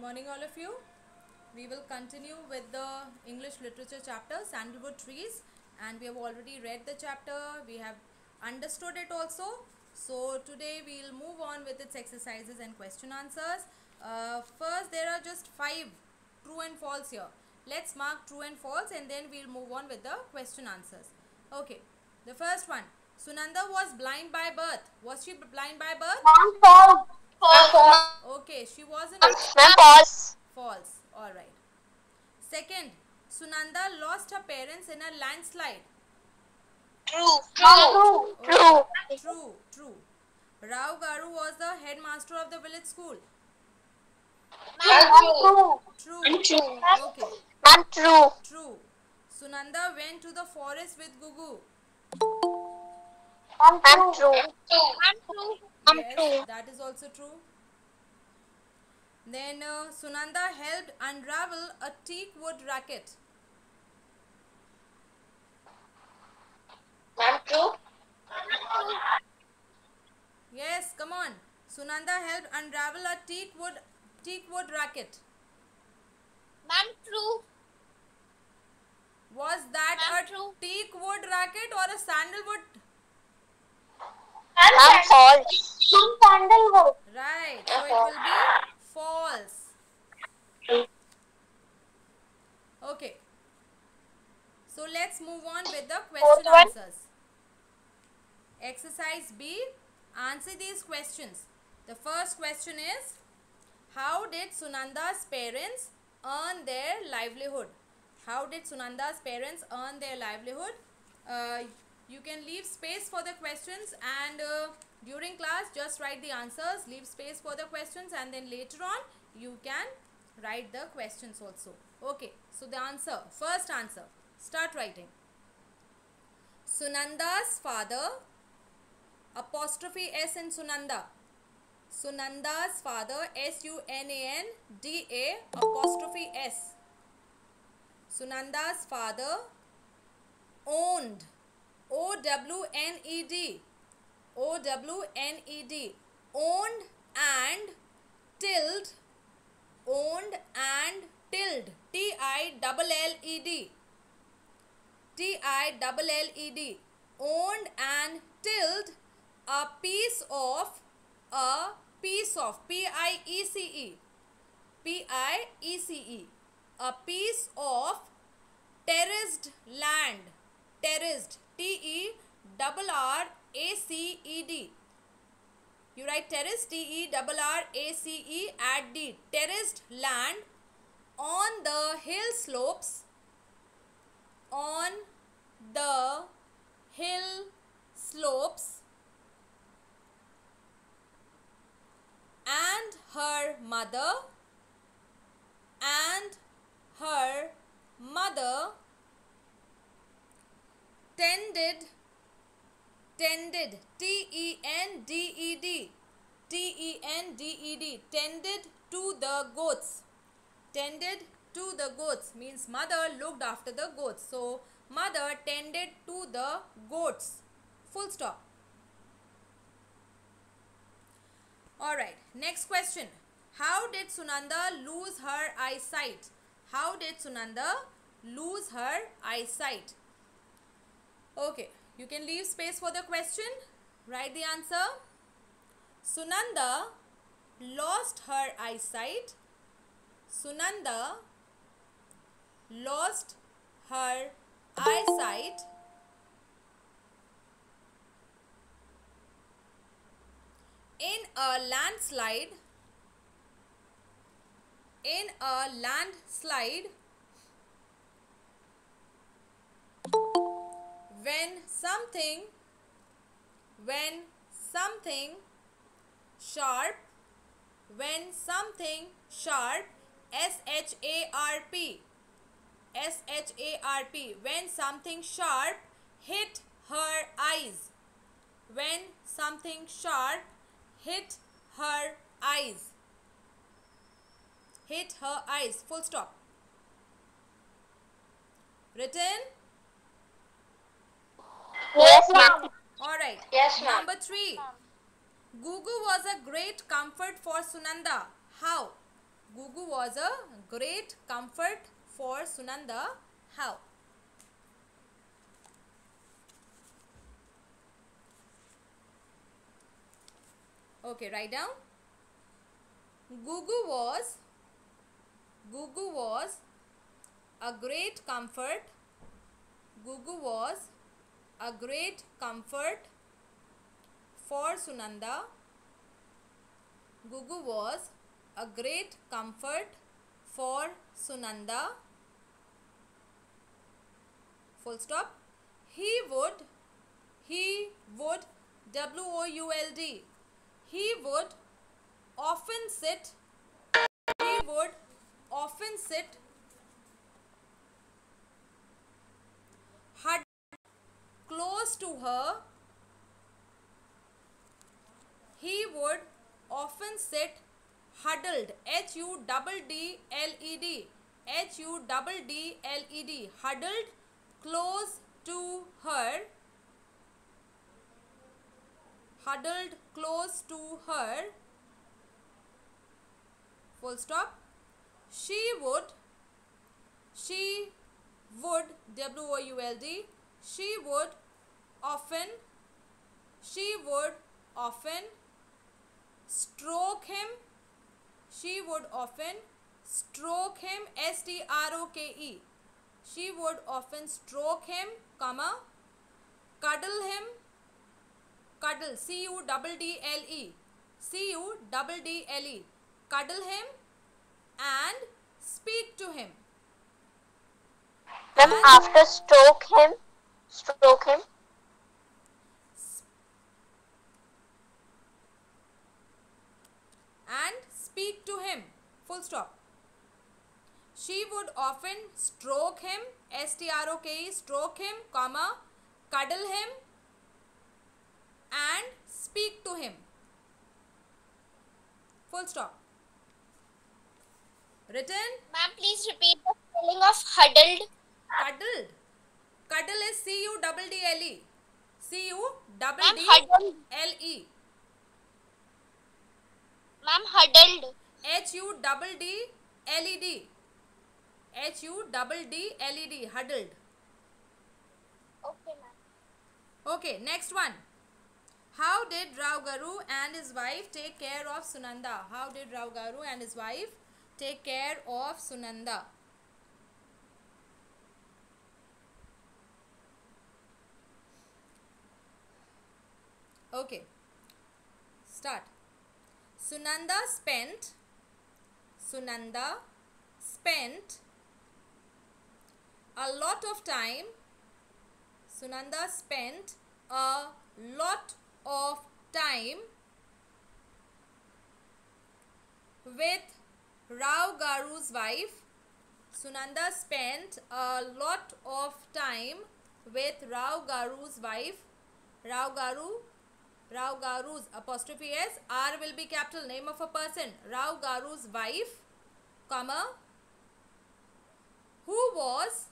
morning all of you. We will continue with the English literature chapter Sandalwood Trees, and we have already read the chapter. We have understood it also. So today we will move on with its exercises and question answers. First, there are just 5 true and false here. Let's mark true and false and then we'll move on with the question answers. Okay, the first one. Sunanda was blind by birth. Was she blind by birth? False. False. Okay, she wasn't. False. False. Alright. Second, Sunanda lost her parents in a landslide. True. True. True. True. True. Rao Garu was the headmaster of the village school. True. True. True. Okay. Not true. True. Sunanda went to the forest with Gugu. Untrue. Yes, that is also true. Then Sunanda helped unravel a teak wood racket. Not true. Yes, come on. Sunanda helped unravel a teak wood racket. Not true. Was that Ma'am, a true. teak wood racket or a sandalwood? I'm false. Sandalwood. Right. So it will be false. Okay. So let's move on with the question Fourth one. answers. Exercise B. Answer these questions. The first question is, how did Sunanda's parents earn their livelihood? How did Sunanda's parents earn their livelihood? You can leave space for the questions, and during class just write the answers, leave space for the questions, and then later on you can write the questions also. Okay, so the answer, first answer, start writing. Sunanda's father, apostrophe S in Sunanda. Sunanda's father, Sunanda, apostrophe S. Sunanda's father owned, O-W-N-E-D, O-W-N-E-D, owned and tilled, owned and tilled, T-I-L-L-E-D, T-I-L-L-E-D, owned and tilled a piece of, P-I-E-C-E, P-I-E-C-E, a piece of terraced land, terraced, T-E-R-R-A-C-E-D. You write terrace, T-E-R-R-A-C-E, add D, terraced land on the hill slopes, on the hill slopes, and her mother tended, T-E-N-D-E-D, T-E-N-D-E-D, tended to the goats. Tended to the goats means mother looked after the goats. So, mother tended to the goats. Full stop. Alright, next question. How did Sunanda lose her eyesight? How did Sunanda lose her eyesight? Okay, you can leave space for the question. Write the answer. Sunanda lost her eyesight. Sunanda lost her eyesight in a landslide, when something sharp, S-H-A-R-P, when something sharp hit her eyes, when something sharp hit her eyes, full stop. Written? Yes, ma'am. Alright. Yes, ma'am. Number 3. Gugu was a great comfort for Sunanda. How? Gugu was a great comfort for Sunanda. How? Okay, write down. Gugu was a great comfort. Gugu was a great comfort for Sunanda. Gugu was a great comfort for Sunanda. Full stop. He would WOULD. He would often sit huddled close to her. He would often sit huddled, HUDDLED, HUDDLED, huddled close to her, huddled close to her. Full stop. She would WOULD, she would often stroke him, she would often stroke him, STROKE, she would often stroke him, comma, cuddle him, cuddle, CUDDLE, CUDDLE, cuddle him and speak to him. Ma'am, after stroke him. And speak to him. Full stop. She would often stroke him, STROKE, stroke him, comma, cuddle him and speak to him. Full stop. Written. Ma'am, please repeat the spelling of huddled. Cuddled. Cuddle is CUDDLE. CUDDLE. Ma'am, huddled. HUDDLED. HUDDLED. Huddled. Okay, ma'am. Okay, next one. How did Rao Garu and his wife take care of Sunanda? How did Rao Garu and his wife take care of Sunanda? Okay, start. Sunanda spent a lot of time. Sunanda spent a lot of time with Rao Garu's wife. Sunanda spent a lot of time with Rao Garu's wife. Rao Garu's apostrophe S, R will be capital, name of a person. Rao Garu's wife, comma, who was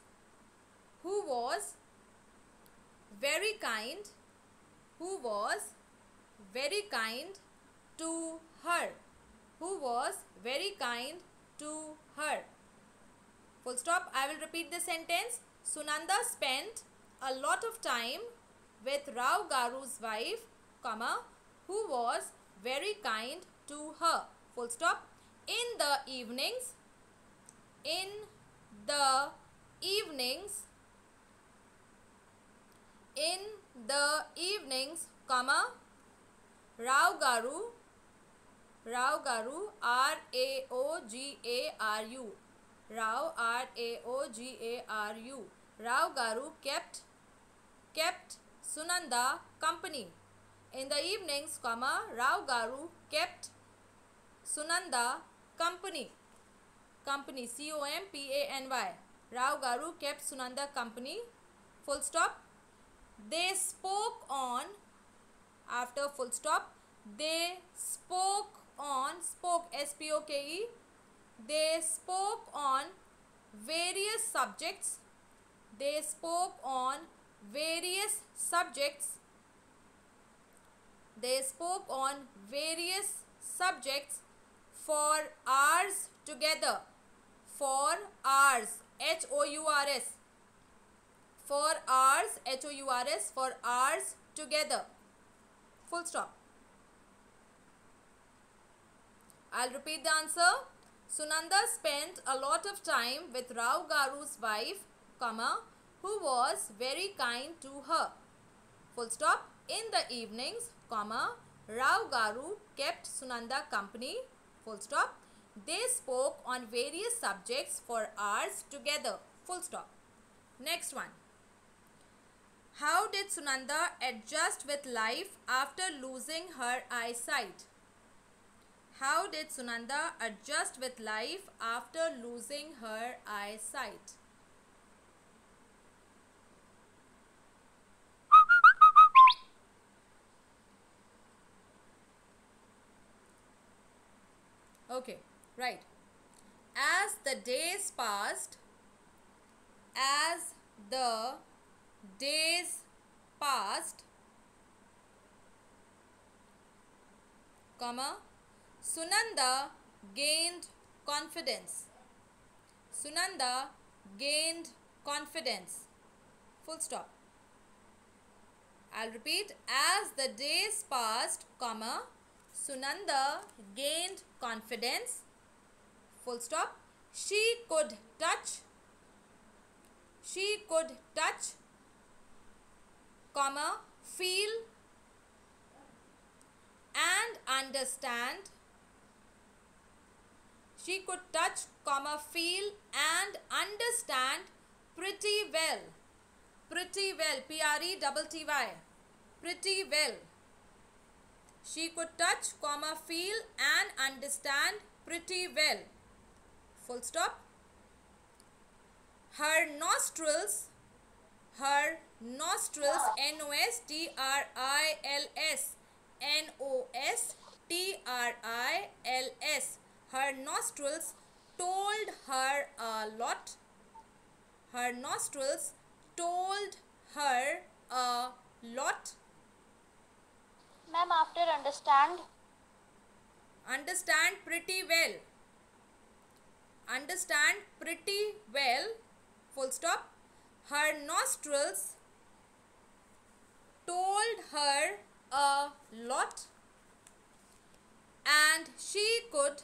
very kind, who was very kind to her, who was very kind to her. Full stop. I will repeat the sentence. Sunanda spent a lot of time with Rao Garu's wife, comma, who was very kind to her. Full stop. In the evenings, comma, Rao Garu, R-A-O-G-A-R-U, Rao, R-A-O-G-A-R-U, Rao Garu kept Sunanda company. In the evenings, comma, Rao Garu kept Sunanda company. Company, C-O-M-P-A-N-Y. Rao Garu kept Sunanda company. Full stop. They spoke on, after full stop, they spoke on, S-P-O-K-E, they spoke on various subjects. They spoke on various subjects. They spoke on various subjects for hours together. For hours, H-O-U-R-S. For hours, H-O-U-R-S, for hours together. Full stop. I'll repeat the answer. Sunanda spent a lot of time with Rao Garu's wife, comma, who was very kind to her. Full stop. In the evenings, comma, Rao Garu kept Sunanda company. Full stop. They spoke on various subjects for hours together. Full stop. Next one. How did Sunanda adjust with life after losing her eyesight? How did Sunanda adjust with life after losing her eyesight? Okay, right. As the days passed, comma, Sunanda gained confidence. Sunanda gained confidence. Full stop. I'll repeat. As the days passed, comma, Sunanda gained confidence. Full stop. She could touch, comma, feel and understand. She could touch, comma, feel and understand pretty well. Pretty well, P-R-E-T-T-Y. Pretty well. She could touch, comma, feel and understand pretty well. Full stop. Her nostrils, N-O-S-T-R-I-L-S, N-O-S-T-R-I-L-S. Her nostrils told her a lot. Her nostrils told her a lot. Ma'am, after understand. Understand pretty well. Understand pretty well. Full stop. Her nostrils told her a lot. And she could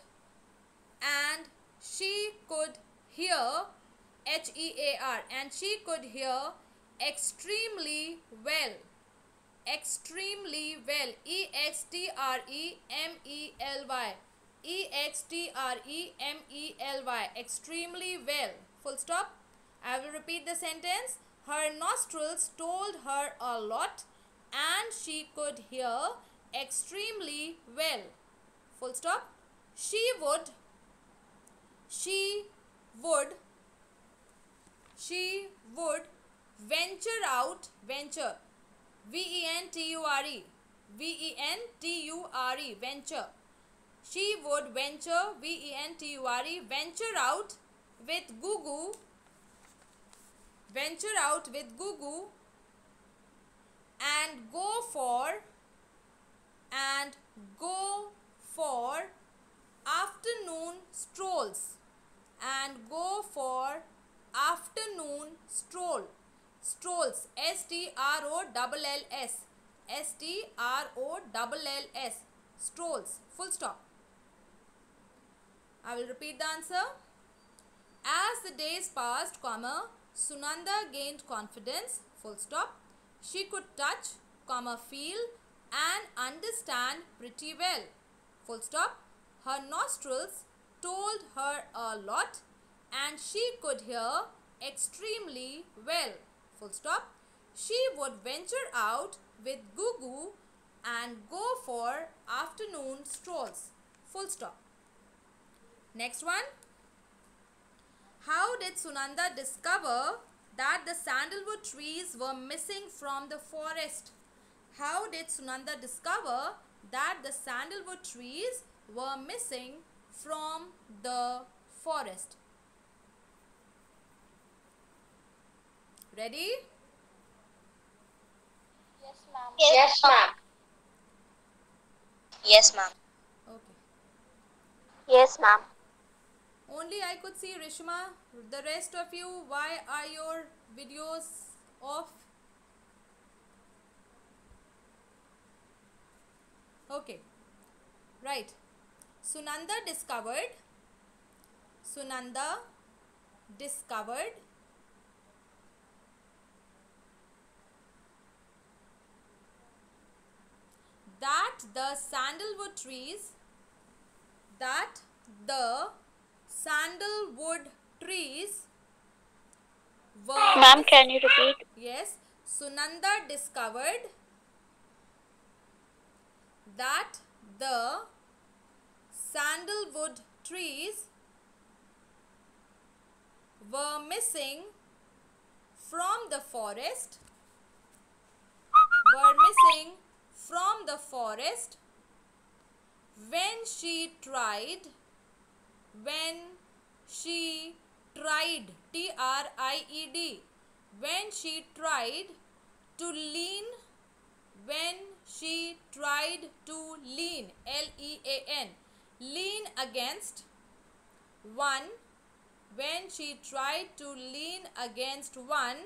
hear, H-E-A-R, and she could hear extremely well. Extremely well, E-X-T-R-E-M-E-L-Y, E-X-T-R-E-M-E-L-Y, extremely well. Full stop. I will repeat the sentence. Her nostrils told her a lot and she could hear extremely well. Full stop. She would venture out, venture, V-E-N-T-U-R-E, V-E-N-T-U-R-E, venture. She would venture, V-E-N-T-U-R-E, venture out with Gugu, venture out with Gugu and go for afternoon strolls, and go for afternoon strolls, S-T-R-O-L-L-S, S-T-R-O-L-L-S, strolls. Full stop. I will repeat the answer. As the days passed, comma, Sunanda gained confidence, full stop. She could touch, comma, feel and understand pretty well, full stop. Her nostrils told her a lot and she could hear extremely well, full stop. She would venture out with Gugu and go for afternoon strolls, full stop. Next one. How did Sunanda discover that the sandalwood trees were missing from the forest? How did Sunanda discover that the sandalwood trees were missing from the forest? Ready? Yes, ma'am. Yes, ma'am. Yes, ma'am. Okay. Yes, ma'am. Only I could see Rishma. The rest of you, why are your videos off? Okay, right. Sunanda discovered that the sandalwood trees were Ma'am, can you repeat? yes, Sunanda discovered that the sandalwood trees were missing from the forest when she tried TRIED when she tried to lean lean against one when she tried to lean against one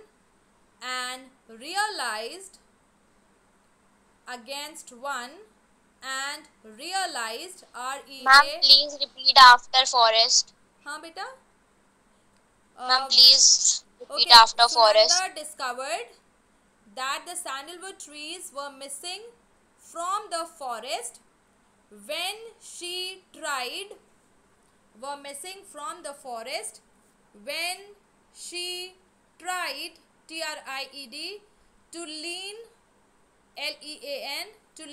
and realized Ma'am, REA. please repeat after forest. हाँ बेटा. Ma'am, please repeat Okay, after forest. Sunanda discovered that the sandalwood trees were missing from the forest when she tried TRIED to lean to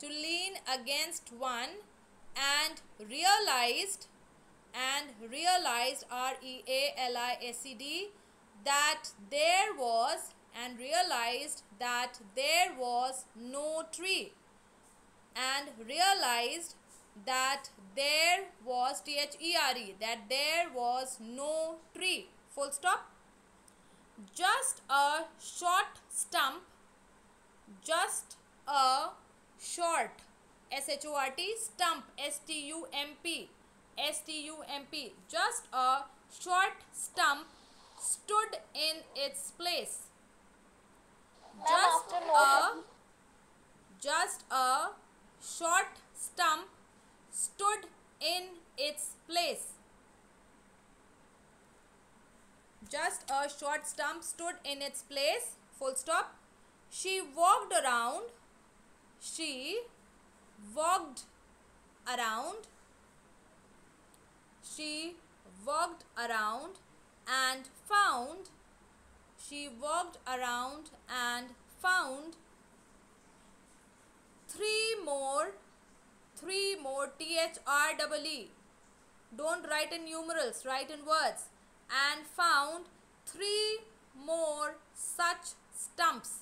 lean against one and realized REALISED that there was no tree and realized that there was that there was no tree. Full stop. Just a short stump, just a short SHORT stump STUMP, just a short stump stood in its place. Just a short stump stood in its place. Just a short stump stood in its place. Full stop. She walked around and found three more THREE. Don't write in numerals, write in words. And found three more such stumps.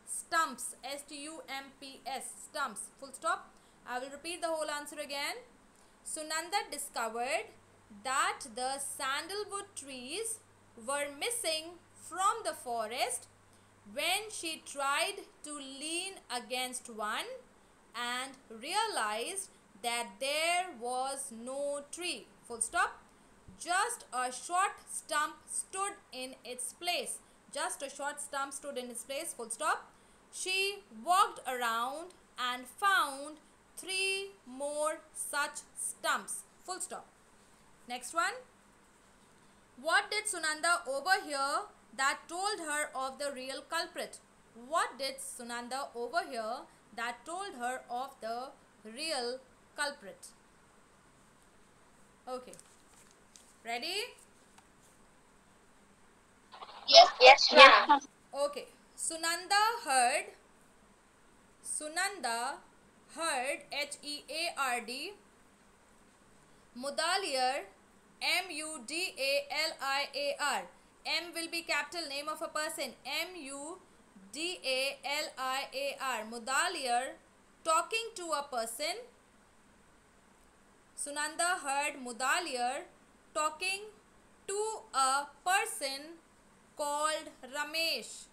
STUMPS, stumps. Full stop. I will repeat the whole answer again. Sunanda discovered that the sandalwood trees were missing from the forest when she tried to lean against one and realized that there was no tree. Full stop. Just a short stump stood in its place. Full stop. She walked around and found three more such stumps. Full stop. Next one. What did Sunanda overhear that told her of the real culprit? What did Sunanda overhear that told her of the real culprit? Okay. Ready? Yes, ma'am. Okay. Sunanda heard HEARD Mudaliar MUDALIAR. M will be capital name of a person. MUDALIAR. Mudaliar talking to a person. Sunanda heard Mudaliar talking to a person called Ramesh.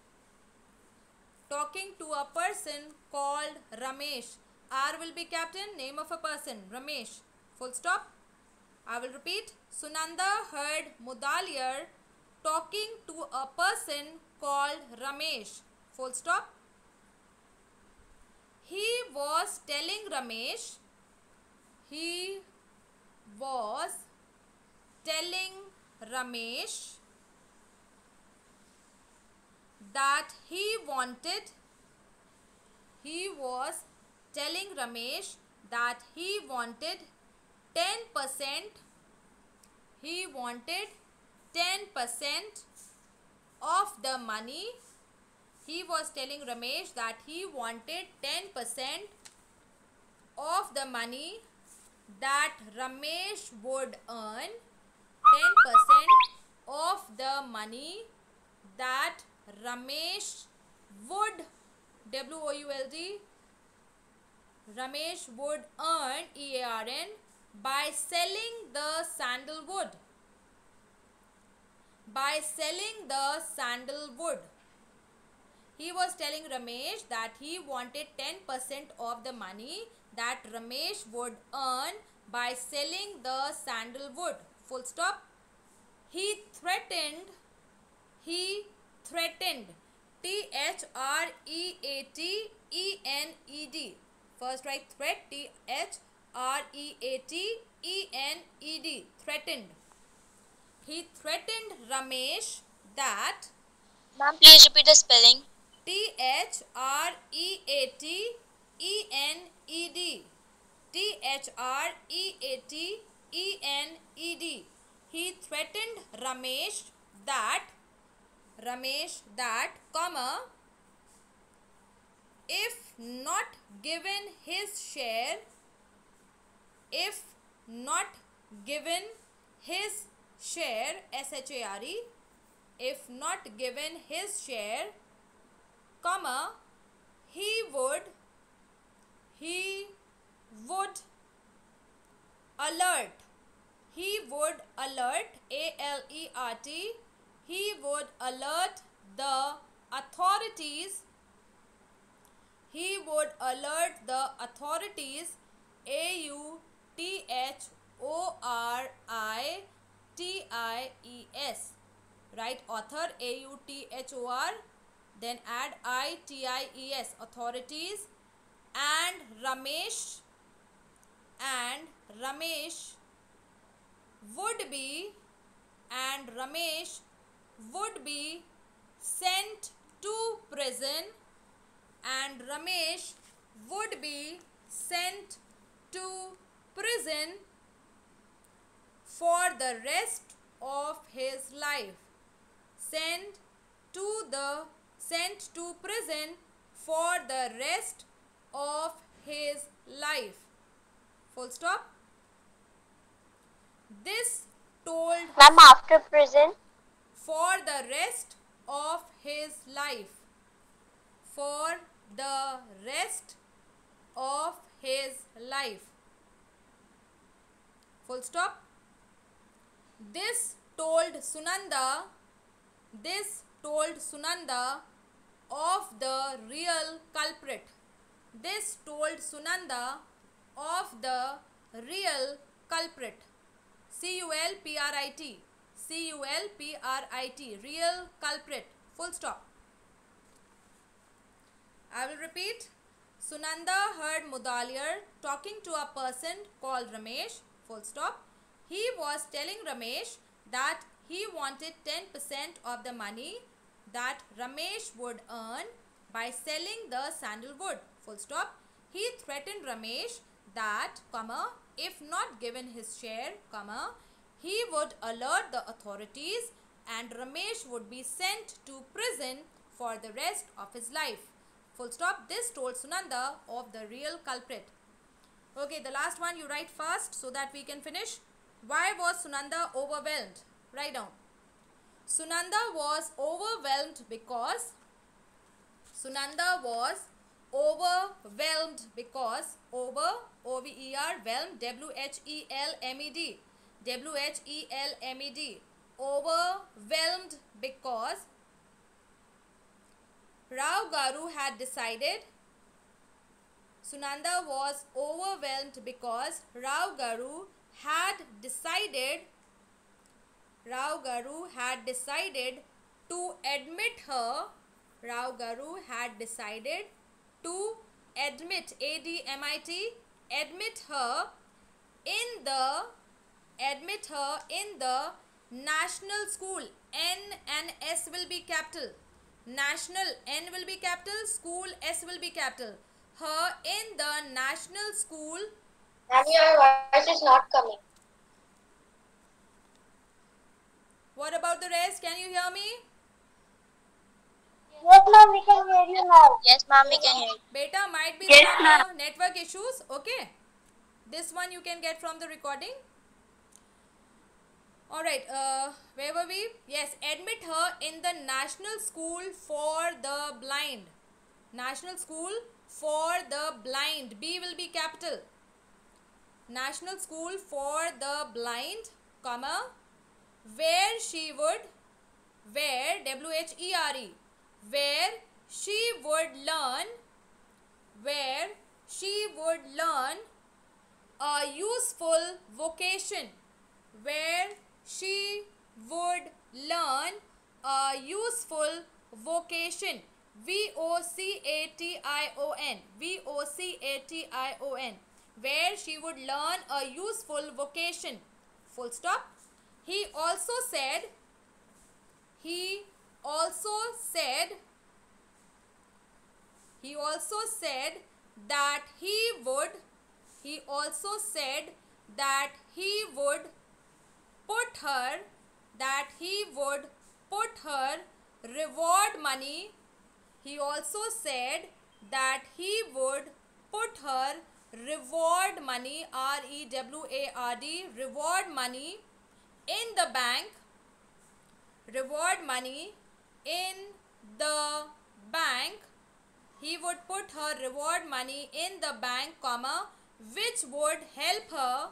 talking to a person called Ramesh. R will be captain, name of a person, Ramesh. Full stop. I will repeat. Sunanda heard Mudaliar talking to a person called Ramesh. Full stop. He was telling Ramesh. He was telling Ramesh that he wanted. He was telling Ramesh that he wanted 10%. He wanted 10% of the money. He was telling Ramesh that he wanted 10% of the money that Ramesh would earn. 10% of the money that Ramesh would, W-O-U-L-D, Ramesh would earn, E-A-R-N, by selling the sandalwood. By selling the sandalwood. He was telling Ramesh that he wanted 10% of the money that Ramesh would earn by selling the sandalwood. Full stop. He threatened. T-H-R-E-A-T-E-N-E-D. First write threat. T-H-R-E-A-T-E-N-E-D. Threatened. He threatened Ramesh that. Ma'am, please repeat the spelling. T-H-R-E-A-T-E-N-E-D. T-H-R-E-A-T-E-N-E-D. He threatened Ramesh that, comma, if not given his share, S-H-A-R-E, if not given his share, comma, he would alert, A-L-E-R-T, he would alert the authorities, A-U-T-H-O-R-I-T-I-E-S, right? Author, A-U-T-H-O-R, then add I-T-I-E-S, authorities, and Ramesh would be sent to prison, for the rest of his life. Sent to prison for the rest of his life. Full stop. This told. Ma'am, after prison. For the rest of his life. For the rest of his life. Full stop. This told Sunanda of the real culprit. This told Sunanda of the real culprit. C-U-L-P-R-I-T. C-U-L-P-R-I-T. Real culprit. Full stop. I will repeat. Sunanda heard Mudaliar talking to a person called Ramesh. Full stop. He was telling Ramesh that he wanted 10% of the money that Ramesh would earn by selling the sandalwood. Full stop. He threatened Ramesh that, comma, if not given his share, comma, he would alert the authorities and Ramesh would be sent to prison for the rest of his life. Full stop. This told Sunanda of the real culprit. Okay, the last one you write first so that we can finish. Why was Sunanda overwhelmed? Write down. Sunanda was overwhelmed because over, O-V-E-R, whelmed, W-H-E-L-M-E-D, overwhelmed because Rao Garu had decided. Sunanda was overwhelmed because Rao Garu had decided. Rao Garu had decided to admit her. Rao Garu had decided to admit, A-D-M-I-T, admit her in the national school. N and S will be capital. National, N will be capital, school, S will be capital. Her in the national school. Ma'am, your voice is not coming. What about the rest? Can you hear me? Yes, ma'am, we can hear you now. Yes, ma'am, we can hear you. Beta, might be Yes, some network issues. Okay. This one you can get from the recording. Alright, where were we? Yes, admit her in the National School for the Blind. National School for the Blind. B will be capital. National School for the Blind, comma, where she would, where, W-H-E-R-E, where she would learn, where she would learn a useful vocation, where she would learn a useful vocation, V-O-C-A-T-I-O-N, V-O-C-A-T-I-O-N, where she would learn a useful vocation, full stop. He also said that he would put her reward money. He also said that he would put her reward money, R-E-W-A-R-D, reward money in the bank. Reward money in the bank. He would put her reward money in the bank, comma, which would help her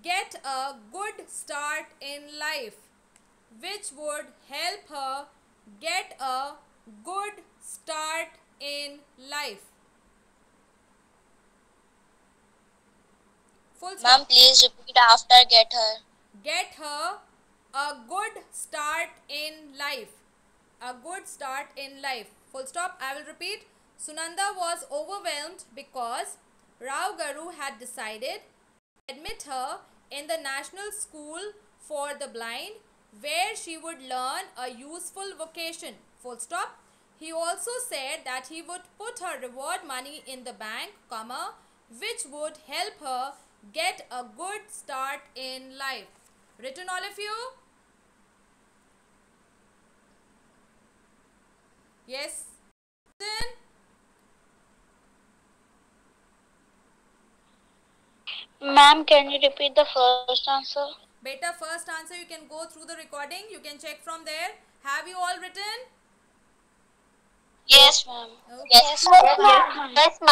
get a good start in life. Which would help her get a good start in life. Full stop. Ma'am, please repeat after get her. Get her a good start in life. A good start in life. Full stop. I will repeat. Sunanda was overwhelmed because Rao Garu had decided to admit her in the National School for the Blind, where she would learn a useful vocation. Full stop. He also said that he would put her reward money in the bank, comma, which would help her get a good start in life. Written, all of you? Yes. Then Ma'am, can you repeat the first answer? beta, first answer you can go through the recording. You can check from there. Have you all written? Yes, ma'am. Okay. Yes, ma'am. Yes, ma'am.